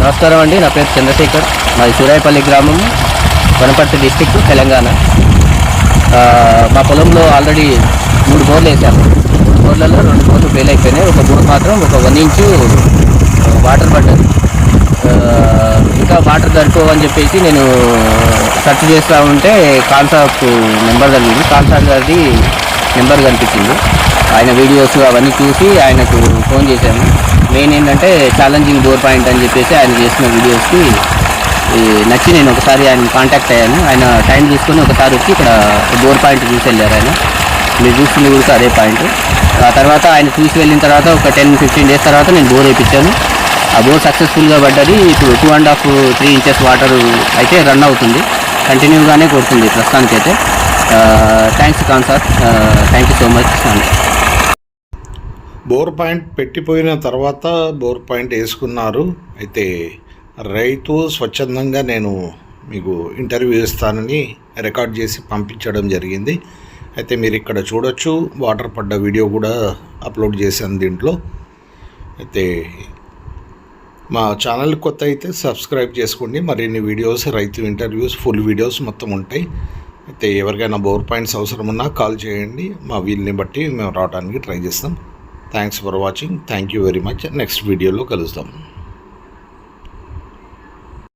నమస్కారం అండి, నా పేరు చంద్రశేఖర్. మాది సూరాయపల్లి గ్రామం, వనపర్తి డిస్టిక్, తెలంగాణ. మా పొలంలో ఆల్రెడీ 3 బోర్లు వేసాము. 3 బోర్లలో 2 బోర్లు ఫెయిల్ అయిపోయినాయి. ఒక బోర్ మాత్రం ఒక 1 ఇంచు వాటర్ పడ్డది. ఇంకా వాటర్ దొరకవని చెప్పేసి నేను సెర్చ్ చేస్తూ ఉంటే కాన్సాప్ నెంబర్ కలిగింది. కాన్సాప్ గారిది నెంబర్ కనిపించింది. ఆయన వీడియోస్ అవన్నీ చూసి ఆయనకు ఫోన్ చేశాను. మెయిన్ ఏంటంటే ఛాలెంజింగ్ బోర్ పాయింట్ అని చెప్పేసి ఆయన చేసిన వీడియోస్కి నచ్చి నేను ఒకసారి ఆయన కాంటాక్ట్ అయ్యాను. ఆయన టైం తీసుకొని ఒకసారి వచ్చి ఇక్కడ బోర్ పాయింట్ చూసి వెళ్ళారు. ఆయన మీరు చూస్తుంది కూడా అదే పాయింట్. ఆ తర్వాత ఆయన చూసి వెళ్ళిన తర్వాత ఒక 10-15 డేస్ తర్వాత నేను బోర్ వేయించాను. ఆ బోర్ సక్సెస్ఫుల్గా పడ్డది. ఇప్పుడు 2.5-3 ఇంచెస్ వాటర్ అయితే రన్ అవుతుంది, కంటిన్యూగానే కొడుతుంది ప్రస్తుతానికైతే. థ్యాంక్స్ కాన్సార్, thank you so much. Bore point పెట్టిపోయిన తర్వాత బోర్ పాయింట్ వేసుకున్నారు. అయితే రైతు స్వచ్ఛందంగా నేను మీకు ఇంటర్వ్యూ ఇస్తానని రికార్డ్ చేసి పంపించడం జరిగింది. అయితే మీరు ఇక్కడ చూడొచ్చు, వాటర్ పడ్డ వీడియో కూడా అప్లోడ్ చేశాను దీంట్లో. అయితే మా ఛానల్ కొత్త అయితే సబ్స్క్రైబ్ చేసుకోండి. మరిన్ని వీడియోస్, రైతు ఇంటర్వ్యూస్, ఫుల్ వీడియోస్ మొత్తం ఉంటాయి. అయితే ఎవరికైనా బోర్ పాయింట్స్ అవసరం ఉన్నా కాల్ చేయండి. మా వీలుని బట్టి మేము రావడానికి ట్రై చేస్తాం. Thanks for watching. Thank you very much. Next వీడియోలో కలుద్దాం.